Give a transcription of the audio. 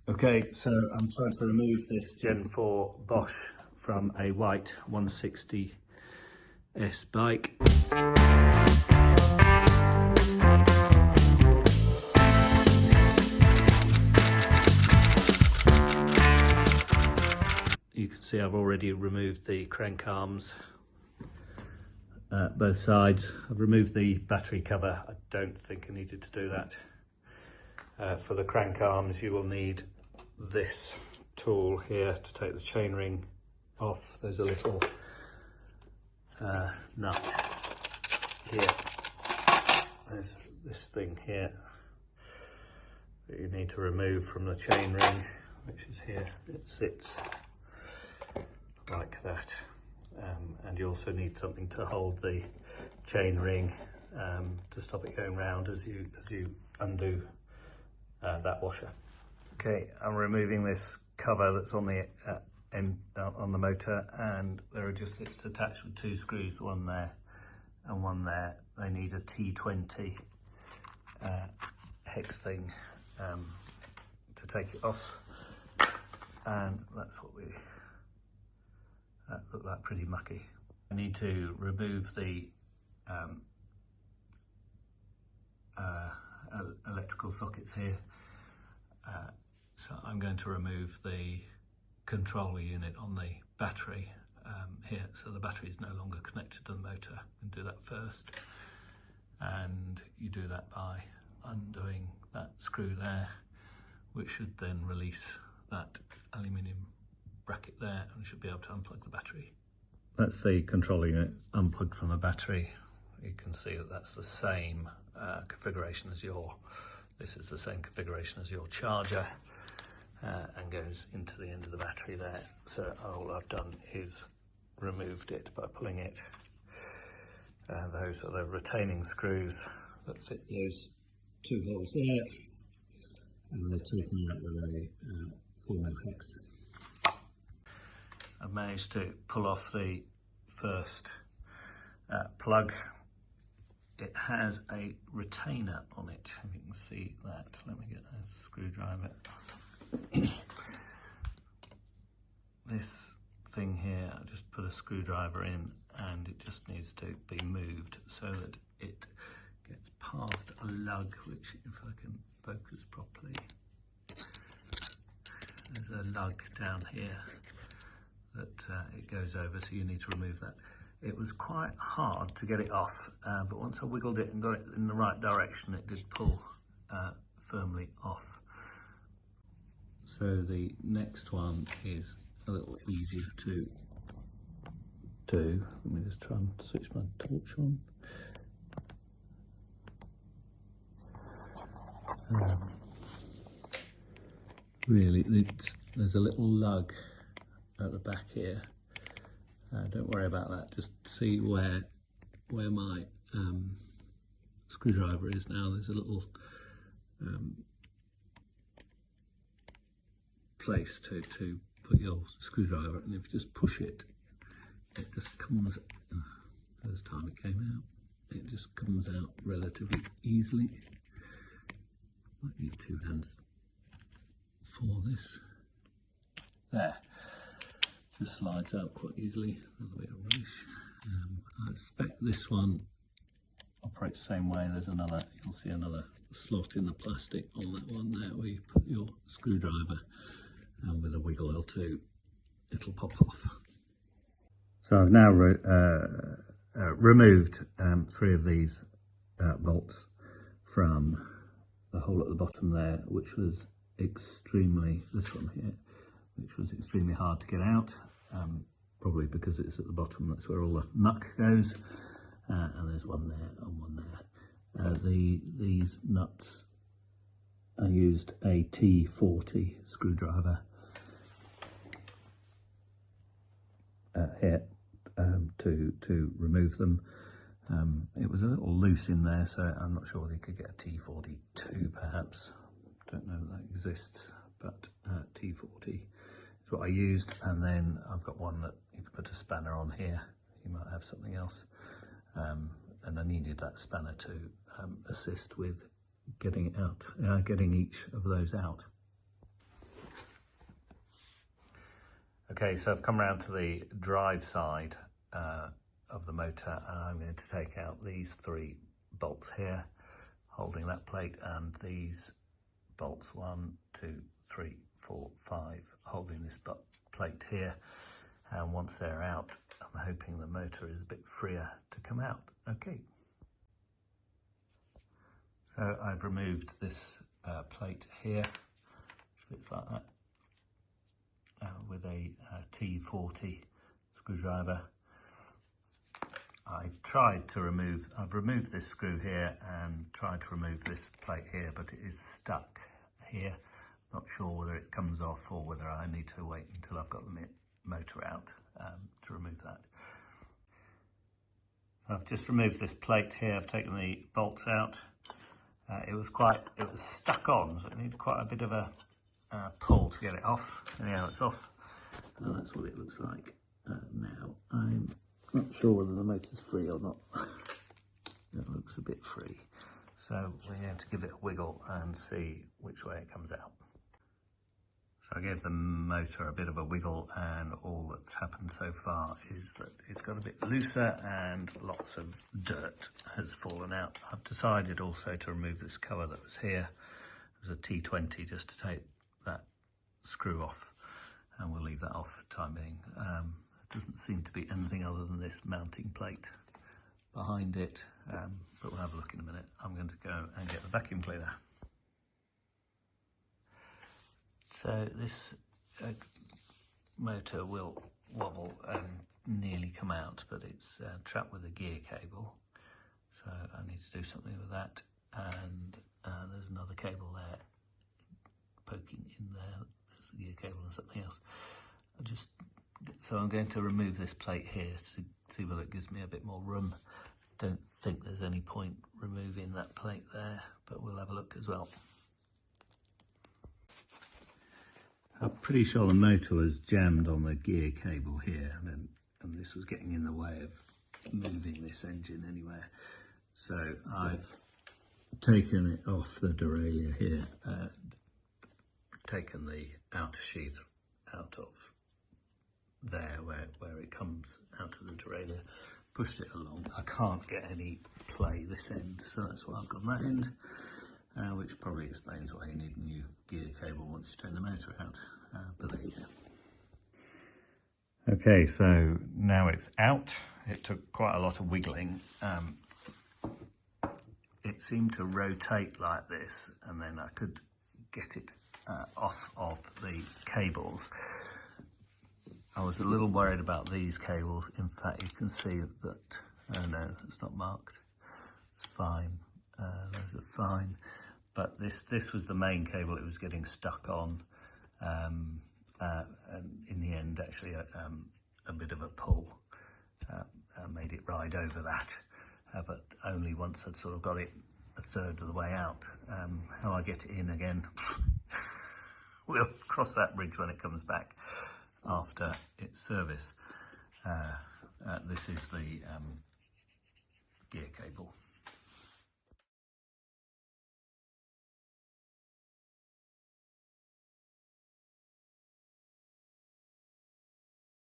Okay, so I'm trying to remove this Gen 4 Bosch from a Whyte 160S bike. You can see I've already removed the crank arms, both sides. I've removed the battery cover. I don't think I needed to do that. For the crank arms, you will need this tool here to take the chainring off. There's a little nut here. There's this thing here that you need to remove from the chainring, which is here. It sits like that, and you also need something to hold the chainring to stop it going round as you undo that washer. Okay, I'm removing this cover that's on the end on the motor, and it's attached with two screws, one there and one there. They need a T20 hex thing to take it off, and that's what that looked like, pretty mucky. I need to remove the electrical sockets here. So I'm going to remove the controller unit on the battery here. So the battery is no longer connected to the motor. And do that first. And you do that by undoing that screw there, which should then release that aluminium bracket there, and you should be able to unplug the battery. That's the controller unit unplugged from the battery. You can see that that's the same configuration as this is the same configuration as your charger, and goes into the end of the battery there. So all I've done is removed it by pulling it. Those are the retaining screws that fit those two holes there, and they're taken out with a 4mm hex. I've managed to pull off the first plug. It has a retainer on it, if you can see that. Let me get a screwdriver. This thing here, I just put a screwdriver in, and it just needs to be moved so that it gets past a lug, which, if I can focus properly, there's a lug down here that it goes over, so you need to remove that. It was quite hard to get it off, but once I wiggled it and got it in the right direction, it did pull firmly off. So the next one is a little easier to do. Let me just try and switch my torch on. Really, there's a little lug at the back here. Don't worry about that. Just see where my screwdriver is now. There's a little place to put your screwdriver, and if you just push it, it just comes. First time it came out, it just comes out relatively easily. Might need two hands for this. There. Just slides out quite easily. A little bit of rubbish. I expect this one operates the same way. There's another, you'll see another slot in the plastic on that one there where you put your screwdriver, and with a wiggle or two it'll pop off. So I've now removed 3 of these bolts from the hole at the bottom there, which was extremely, this one here, which was extremely hard to get out, probably because it's at the bottom, that's where all the muck goes, and there's one there and one there. These nuts, I used a T40 screwdriver here to remove them. It was a little loose in there, so I'm not sure whether you could get a T42 perhaps. Don't know that exists, but T40 is what I used. And then I've got one that you can put a spanner on here. You might have something else. And I needed that spanner to assist with getting it out, getting each of those out. Okay, so I've come around to the drive side of the motor, and I'm going to take out these 3 bolts here, holding that plate, and these bolts 1, 2, 3, 4, 5, holding this plate here. And once they're out, I'm hoping the motor is a bit freer to come out. Okay. So I've removed this plate here, which fits like that, with a T40 screwdriver. I've removed this screw here and tried to remove this plate here, but it is stuck here. Not sure whether it comes off or whether I need to wait until I've got the motor out to remove that. I've just removed this plate here. I've taken the bolts out. It was stuck on, so it needed quite a bit of a pull to get it off. Anyhow, it's off, and that's what it looks like now. I'm not sure whether the motor's free or not. It looks a bit free, so we're going to give it a wiggle and see which way it comes out. So I gave the motor a bit of a wiggle, and all that's happened so far is that it's got a bit looser and lots of dirt has fallen out. I've decided also to remove this cover that was here. It was a T20, just to take that screw off, and we'll leave that off for the time being. It doesn't seem to be anything other than this mounting plate behind it, but we'll have a look in a minute. I'm going to go and get the vacuum cleaner. So this motor will wobble and nearly come out, but it's trapped with a gear cable, so I need to do something with that. And there's another cable there poking in there. There's the gear cable and something else. So I'm going to remove this plate here to see whether it gives me a bit more room. Don't think there's any point removing that plate there, but we'll have a look as well. I'm pretty sure the motor was jammed on the gear cable here, and this was getting in the way of moving this engine anywhere. So I've taken it off the derailleur here, taken the outer sheath out of there where it comes out of the derailleur, pushed it along. I can't get any play this end, so that's what I've got on that end. Which probably explains why you need a new gear cable once you take the motor out, but there you go. Okay, so now it's out. It took quite a lot of wiggling. It seemed to rotate like this, and then I could get it off of the cables. I was a little worried about these cables. In fact, you can see that, oh no, it's not marked. It's fine. Those are fine. But this was the main cable it was getting stuck on, and in the end, actually, a bit of a pull made it ride over that, but only once I'd sort of got it a third of the way out. How I get it in again, we'll cross that bridge when it comes back after its service. This is the gear cable.